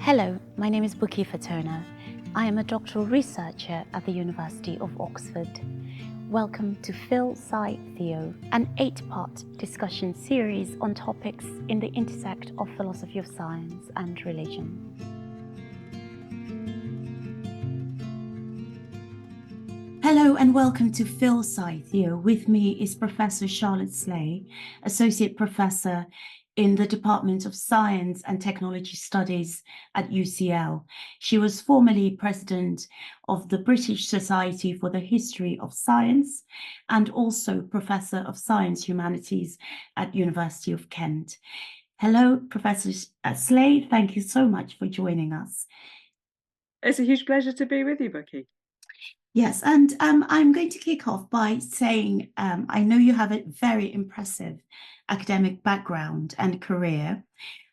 Hello, my name is Buki Fatona. I am a doctoral researcher at the University of Oxford. Welcome to Phil-Sci-Theo, an 8-part discussion series on topics in the intersect of philosophy of science and religion. Hello and welcome to Phil-Sci-Theo. With me is Professor Charlotte Sleigh, Associate Professor in the Department of Science and Technology Studies at UCL. She was formerly President of the British Society for the History of Science and also Professor of Science Humanities at University of Kent. Hello, Professor Sleigh. Thank you so much for joining us. It's a huge pleasure to be with you, Buki. Yes, and I'm going to kick off by saying I know you have a very impressive academic background and career.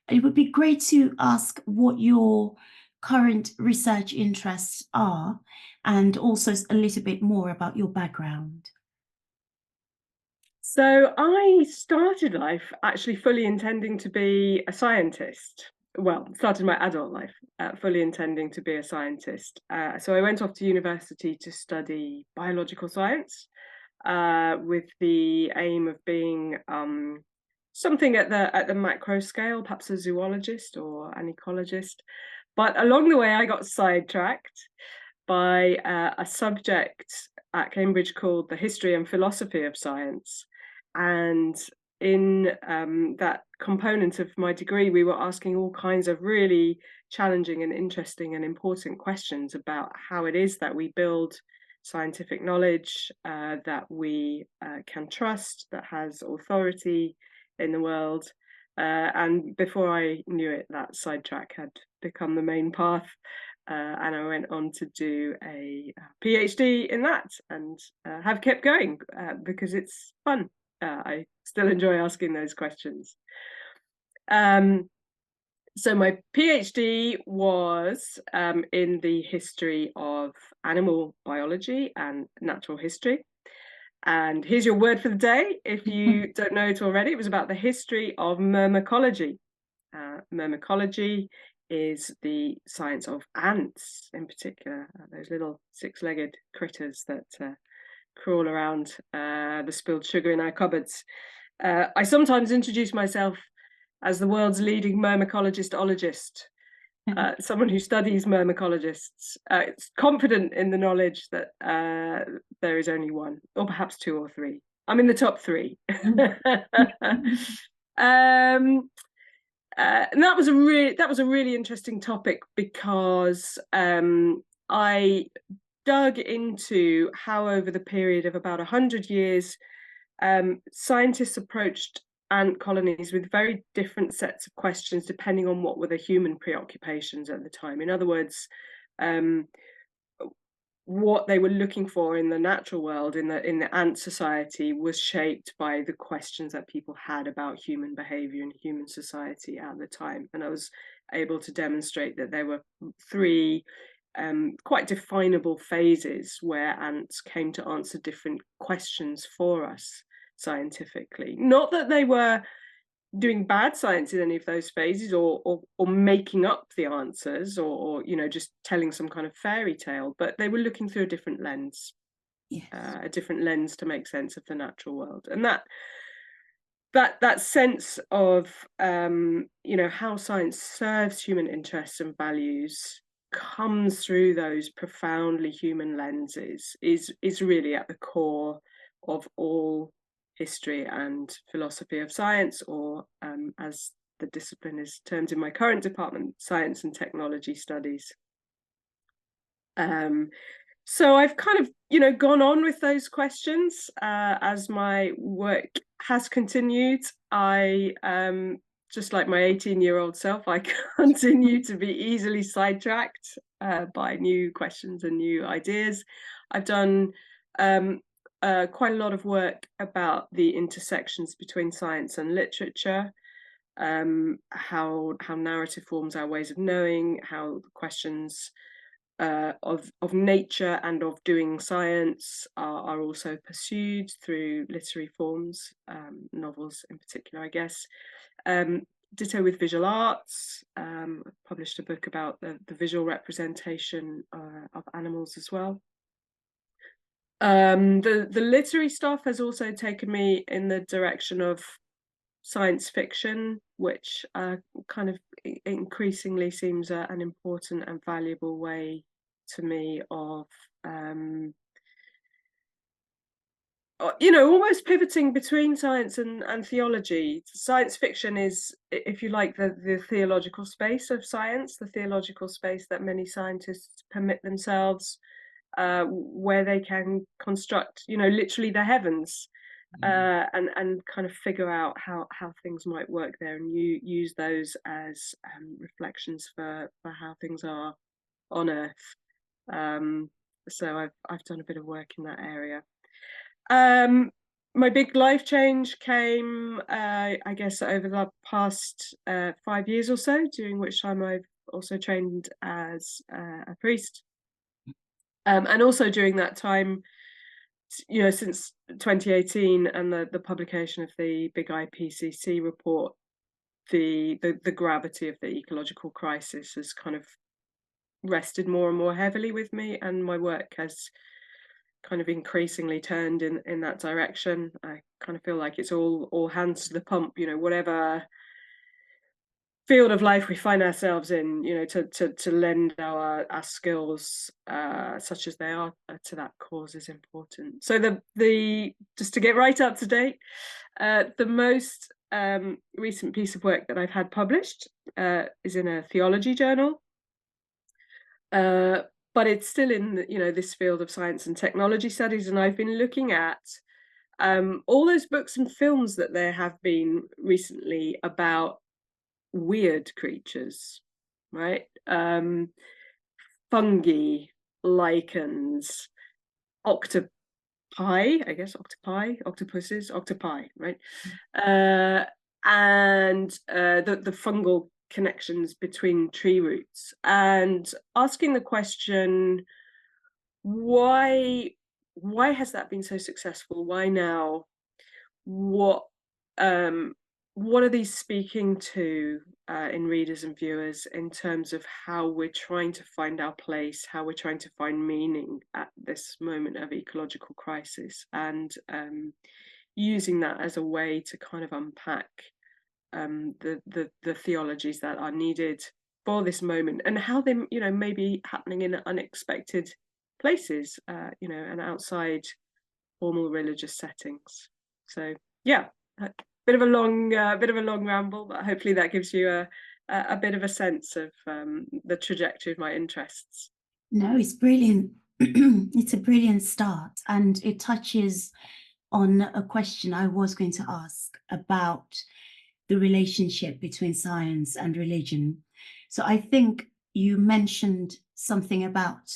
It would be great to ask what your current research interests are and also a little bit more about your background. So I started life actually fully intending to be a scientist. Well, started my adult life fully intending to be a scientist. So I went off to university to study biological science with the aim of being something at the macro scale, perhaps a zoologist or an ecologist. But along the way, I got sidetracked by a subject at Cambridge called the History and Philosophy of Science. And in that component of my degree, we were asking all kinds of really challenging and interesting and important questions about how it is that we build scientific knowledge that we can trust, that has authority in the world. And before I knew it, that sidetrack had become the main path. And I went on to do a PhD in that and have kept going because it's fun. I still enjoy asking those questions. So my PhD was in the history of animal biology and natural history. And here's your word for the day. If you don't know it already, it was about the history of myrmecology. Myrmecology is the science of ants in particular, those little 6-legged critters that crawl around the spilled sugar in our cupboards. I sometimes introduce myself as the world's leading myrmecologist-ologist, someone who studies myrmecologists, confident in the knowledge that there is only one, or perhaps 2 or 3. I'm in the top 3. And that was a really interesting topic because I dug into how over the period of about 100 years, scientists approached ant colonies with very different sets of questions depending on what were the human preoccupations at the time. In other words, what they were looking for in the natural world, in the ant society, was shaped by the questions that people had about human behavior and human society at the time. And I was able to demonstrate that there were 3 quite definable phases where ants came to answer different questions for us scientifically. Not that they were doing bad science in any of those phases or making up the answers or just telling some kind of fairy tale, but they were looking through a different lens. Yes. A different lens to make sense of the natural world. And that sense of how science serves human interests and values comes through those profoundly human lenses is really at the core of all history and philosophy of science, or as the discipline is termed in my current department, science and technology studies. So I've kind of, gone on with those questions as my work has continued. I, just like my 18-year-old self, I continue to be easily sidetracked by new questions and new ideas. I've done quite a lot of work about the intersections between science and literature, how narrative forms our ways of knowing, how the questions of nature and of doing science are also pursued through literary forms, novels in particular, I guess. ditto with visual arts. I've published a book about the visual representation of animals as well. The literary stuff has also taken me in the direction of science fiction, which kind of increasingly seems an important and valuable way to me of almost pivoting between science and theology. Science fiction is, if you like, the theological space of science, the theological space that many scientists permit themselves, where they can construct, literally the heavens, and kind of figure out how things might work there, and you use those as reflections for how things are on Earth. So I've done a bit of work in that area. My big life change came, I guess, over the past 5 years or so, during which time I've also trained as a priest. And also during that time, since 2018 and the publication of the big IPCC report, the gravity of the ecological crisis has kind of rested more and more heavily with me, and my work has kind of increasingly turned in that direction. I kind of feel like it's all hands to the pump, whatever field of life we find ourselves in, to lend our skills, such as they are, to that cause is important. So the just to get right up to date, the most recent piece of work that I've had published is in a theology journal. But it's still in this field of science and technology studies, and I've been looking at all those books and films that there have been recently about weird creatures, right? Fungi, lichens, octopi, octopuses, octopi, right? And the fungal connections between tree roots, and asking the question, why has that been so successful? Why now? What are these speaking to in readers and viewers, in terms of how we're trying to find our place, how we're trying to find meaning at this moment of ecological crisis, and using that as a way to kind of unpack the theologies that are needed for this moment, and how they may be happening in unexpected places, and outside formal religious settings. So yeah, a bit of a long ramble, but hopefully that gives you a bit of a sense of the trajectory of my interests. No, it's brilliant. It's a brilliant start, and it touches on a question I was going to ask about the relationship between science and religion. So I think you mentioned something about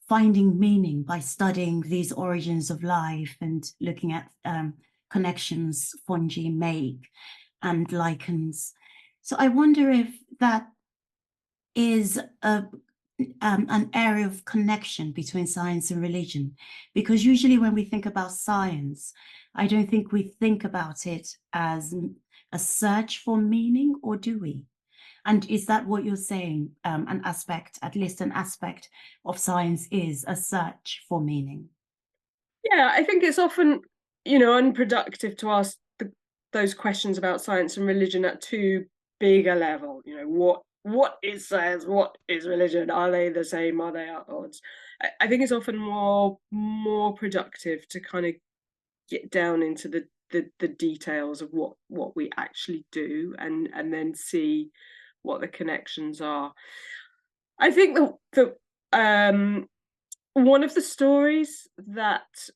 finding meaning by studying these origins of life and looking at connections fungi make and lichens. So I wonder if that is an area of connection between science and religion, because usually when we think about science, I don't think we think about it as a search for meaning, or do we? And is that what you're saying? An aspect, at least an aspect of science, is a search for meaning? Yeah, I think it's often unproductive to ask those questions about science and religion at too big a level. What is science? What is religion? Are they the same? Are they at odds? I think it's often more productive to kind of get down into the details of what we actually do, and then see what the connections are. I think the one of the stories that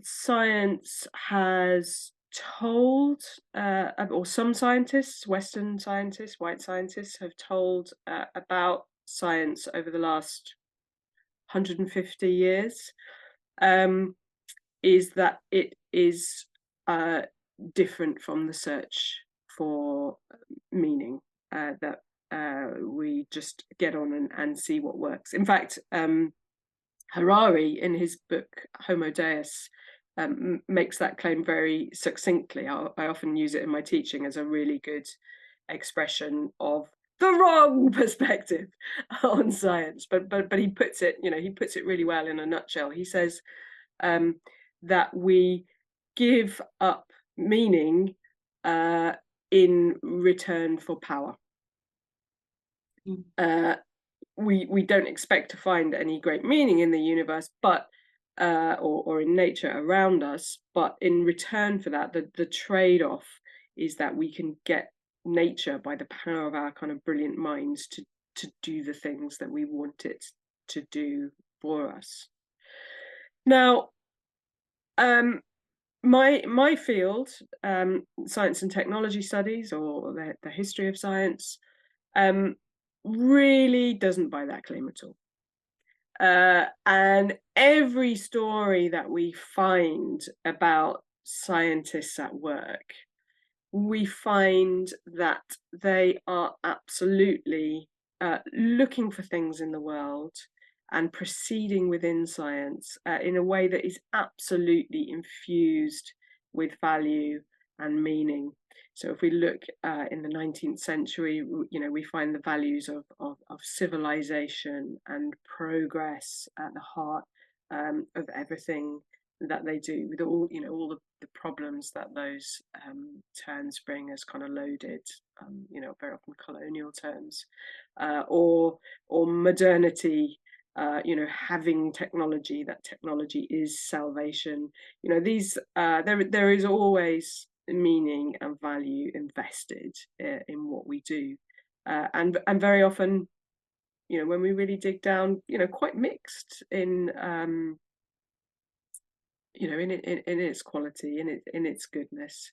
science has told, or some scientists, Western scientists, white scientists, have told about science over the last 150 years, is that it is different from the search for meaning, that we just get on and see what works. In fact, Harari, in his book Homo Deus, makes that claim very succinctly. I often use it in my teaching as a really good expression of the wrong perspective on science. But he puts it, he puts it really well in a nutshell. He says um, that we give up meaning in return for power. Mm. We don't expect to find any great meaning in the universe, but or in nature around us, but in return for that, the trade-off is that we can get nature, by the power of our kind of brilliant minds, to do the things that we want it to do for us. Now, my field, science and technology studies, or the history of science, really doesn't buy that claim at all. And every story that we find about scientists at work, we find that they are absolutely looking for things in the world and proceeding within science in a way that is absolutely infused with value and meaning. So if we look in the 19th century, we find the values of civilization and progress at the heart of everything that they do, with all the problems that those terms bring as kind of loaded, very often colonial terms, or modernity. Having technology, that technology is salvation. These there is always meaning and value invested in what we do, and very often, when we really dig down, quite mixed in in its quality, in its goodness.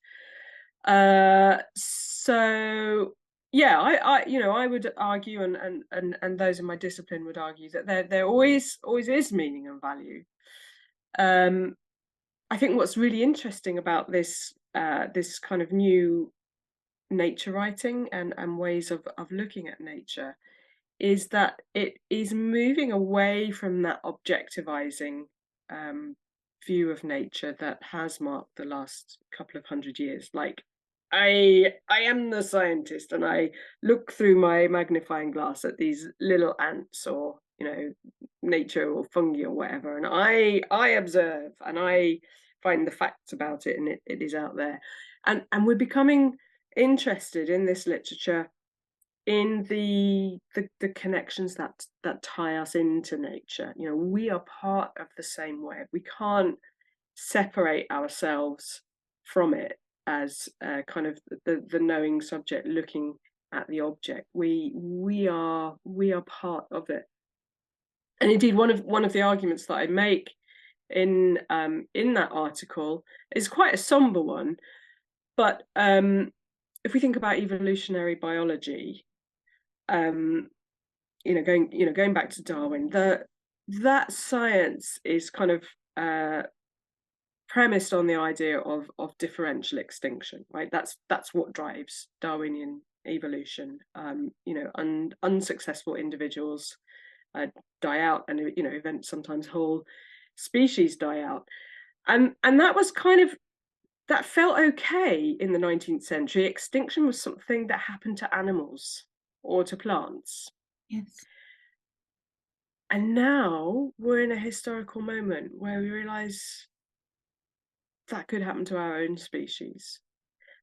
So yeah, I would argue, and those in my discipline would argue, that there always is meaning and value. I think what's really interesting about this this kind of new nature writing and ways of looking at nature is that it is moving away from that objectivizing view of nature that has marked the last couple of 100 years. Like, I am the scientist, and I look through my magnifying glass at these little ants, or nature or fungi or whatever, and I observe and I find the facts about it, and it is out there. And we're becoming interested in this literature, in the connections that tie us into nature. We are part of the same web. We can't separate ourselves from it as kind of the knowing subject looking at the object. We are part of it. And indeed, one of the arguments that I make in that article is quite a somber one. But if we think about evolutionary biology, going back to Darwin, that science is kind of premised on the idea of differential extinction, right? That's what drives Darwinian evolution. Unsuccessful individuals die out, and sometimes whole species die out, and that was kind of, that felt okay in the 19th century. Extinction was something that happened to animals or to plants. Yes. And now we're in a historical moment where we realize that could happen to our own species.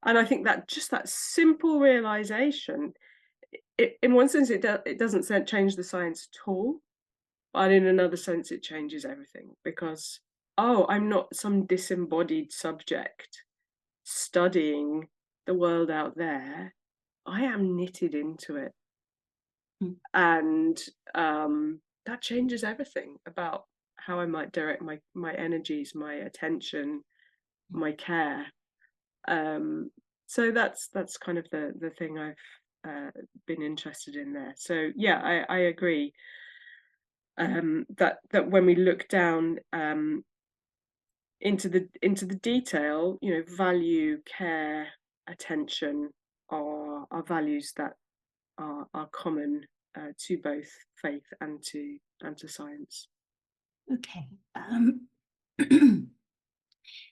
And I think that just that simple realization, in one sense, it doesn't change the science at all, but in another sense, it changes everything, because, oh, I'm not some disembodied subject studying the world out there. I am knitted into it. Mm. And that changes everything about how I might direct my energies, my attention, my care. So that's kind of the thing I've been interested in there. So yeah, I agree that when we look down into the detail, value, care, attention are values that are common to both faith and to science. Okay.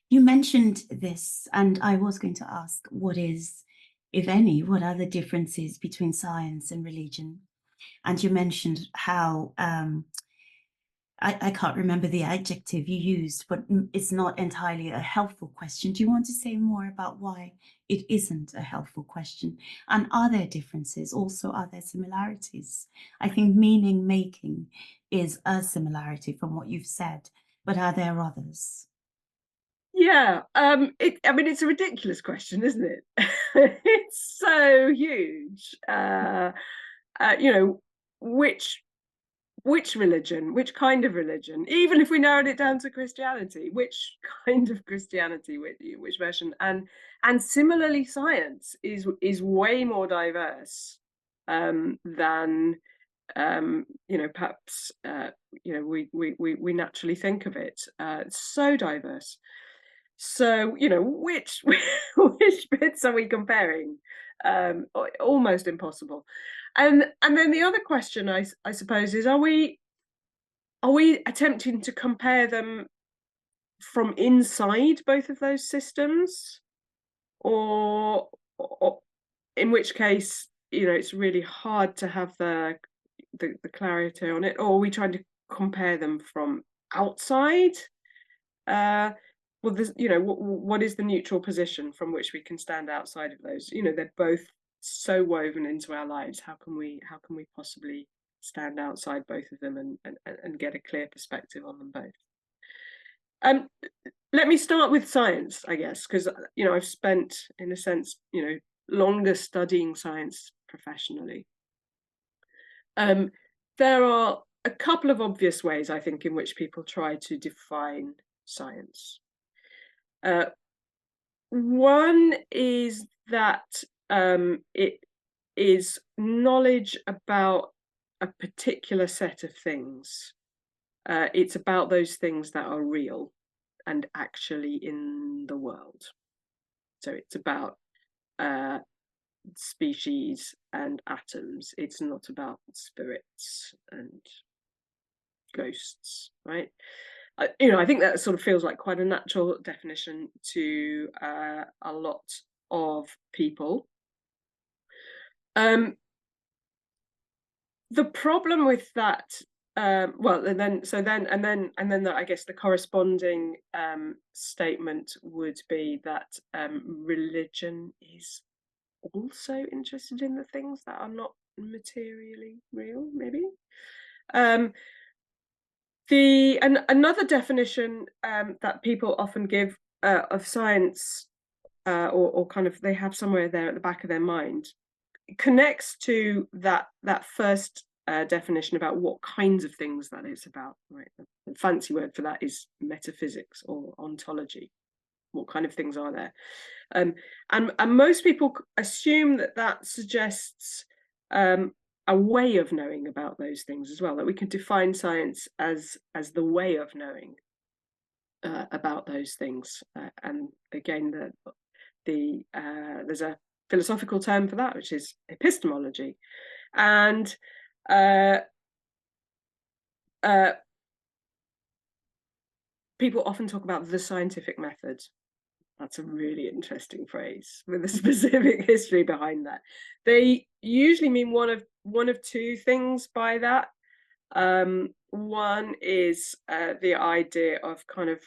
You mentioned this, and I was going to ask, what is if any, what are the differences between science and religion? And you mentioned how I can't remember the adjective you used, but it's not entirely a helpful question. Do you want to say more about why it isn't a helpful question? And are there differences? Also, are there similarities? I think meaning making is a similarity from what you've said, but are there others? Yeah, I mean, it's a ridiculous question, isn't it? It's so huge. You know, which religion, which kind of religion, even if we narrowed it down to Christianity, which kind of Christianity, which version, and similarly, science is way more diverse than you know, perhaps you know, we naturally think of it. It's so diverse. So, you know, which which bits are we comparing? Almost impossible. And then the other question, I suppose, is are we attempting to compare them from inside both of those systems, or, or in which case, you know, it's really hard to have the clarity on it, or are we trying to compare them from outside? Uh, well, there's, you know, what is the neutral position from which we can stand outside of those? You know, they're both so woven into our lives. How can we possibly stand outside both of them and get a clear perspective on them both? Um, Let me start with science, I guess, because you know, I've spent, in a sense, you know, longer studying science professionally. Um, there are a couple of obvious ways, I think, in which people try to define science. Uh, One is that it is knowledge about a particular set of things. It's about those things that are real and actually in the world. So it's about uh, species and atoms. It's not about spirits and ghosts, right? You know, I think that sort of feels like quite a natural definition to a lot of people. Um, the problem with that, well, and then so then and then I guess the corresponding statement would be that religion is also interested in the things that are not materially real, maybe. Um, another definition that people often give of science, or kind of they have somewhere there at the back of their mind, connects to that first definition about what kinds of things that is about. Right, the fancy word for that is metaphysics or ontology. What kind of things are there? Um, and most people assume that that suggests a way of knowing about those things as well. That we can define science as the way of knowing about those things. And again, there's a philosophical term for that, which is epistemology, and uh, uh, people often talk about the scientific method. That's a really interesting phrase with a specific history behind that. They usually mean one of two things by that. One is the idea of kind of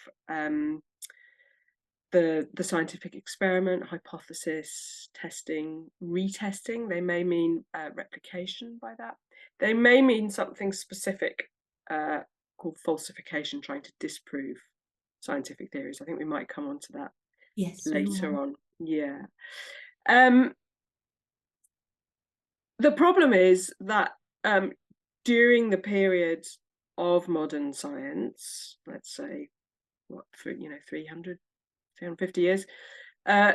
the scientific experiment, hypothesis, testing, retesting. They may mean replication by that. They may mean something specific called falsification, trying to disprove scientific theories. I think we might come on to that Yes, we later will. on. Yeah. Um, the problem is that during the period of modern science, let's say, what, for, you know, 350 years, uh,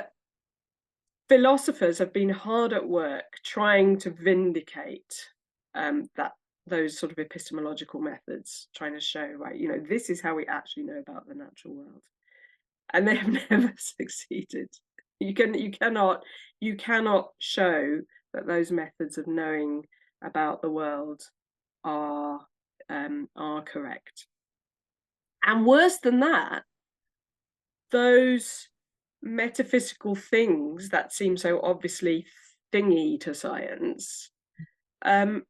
philosophers have been hard at work trying to vindicate that those sort of epistemological methods, trying to show, right, you know, this is how we actually know about the natural world, and they have never succeeded. You cannot show that those methods of knowing about the world are correct. And worse than that, those metaphysical things that seem so obviously thingy to science, um,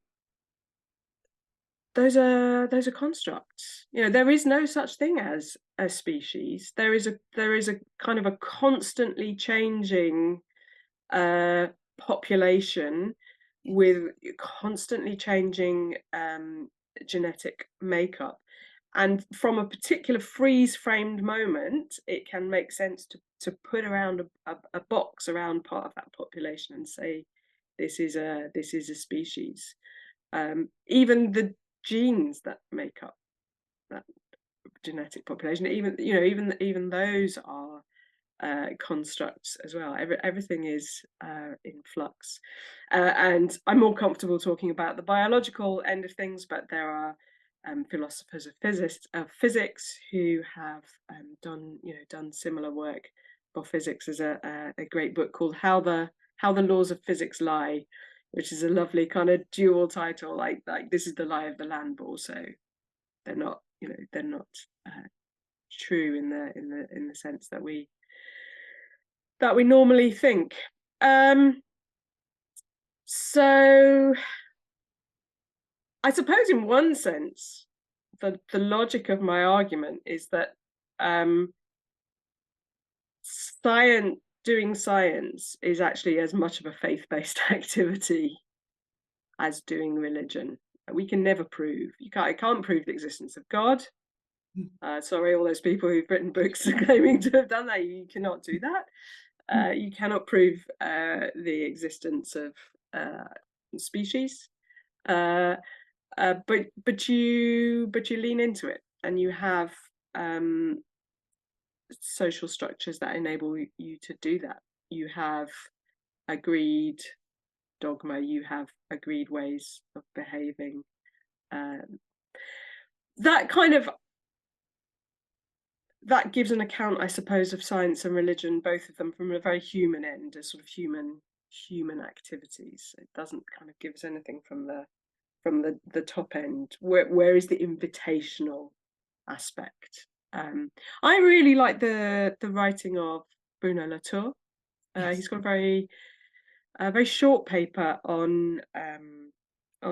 those are constructs. There is no such thing as a species. There is a kind of a constantly changing population with constantly changing genetic makeup. And from a particular freeze-framed moment, it can make sense to put around a box around part of that population and say, this is a species. Even the genes that make up that genetic population, even those are constructs as well. Everything is in flux, and I'm more comfortable talking about the biological end of things, but there are philosophers of physics who have done similar work for physics. There's a great book called How the Laws of Physics Lie, which is a lovely kind of dual title, like this is the lie of the land, but also they're not true in the sense that we normally think. So I suppose in one sense, the logic of my argument is that doing science is actually as much of a faith-based activity as doing religion. We can never prove. I can't prove the existence of God. Sorry, all those people who've written books claiming to have done that. You cannot do that. You cannot prove the existence of species, but you lean into it, and you have social structures that enable you to do that. You have agreed dogma. You have agreed ways of behaving. That gives an account, I suppose, of science and religion, both of them from a very human end, as sort of human activities. It doesn't kind of give us anything from the top end. Where is the invitational aspect? I really like the writing of Bruno Latour. Yes. He's got a very short paper on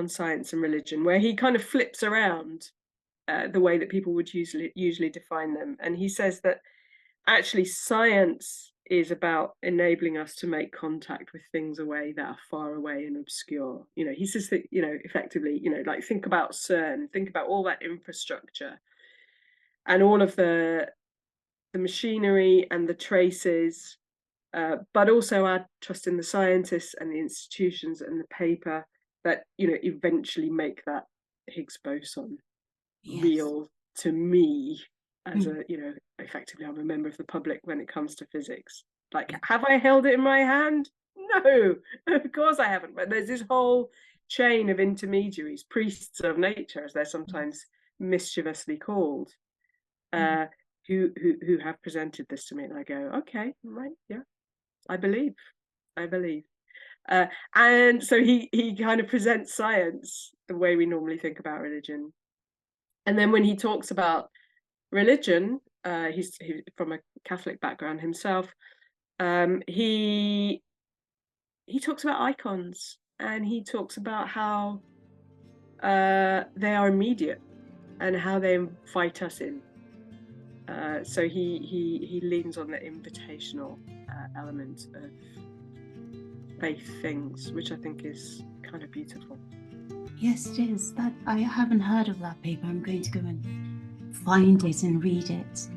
science and religion, where he kind of flips around the way that people would usually define them. And he says that actually science is about enabling us to make contact with things that are far away and obscure. He says that, effectively, like think about CERN, think about all that infrastructure and all of the machinery and the traces, but also our trust in the scientists and the institutions and the paper that, eventually make that Higgs boson real to me as effectively I'm a member of the public when it comes to physics. Like, have I held it in my hand? No, of course I haven't. But there's this whole chain of intermediaries, priests of nature, as they're sometimes mischievously called, who have presented this to me, and I go, okay, right, yeah, I believe. And so he kind of presents science the way we normally think about religion. And then when he talks about religion, he's from a Catholic background himself. He talks about icons, and he talks about how they are immediate and how they invite us in. So he leans on the invitational element of faith things, which I think is kind of beautiful. Yes, it is. That I haven't heard of that paper. I'm going to go and find it and read it.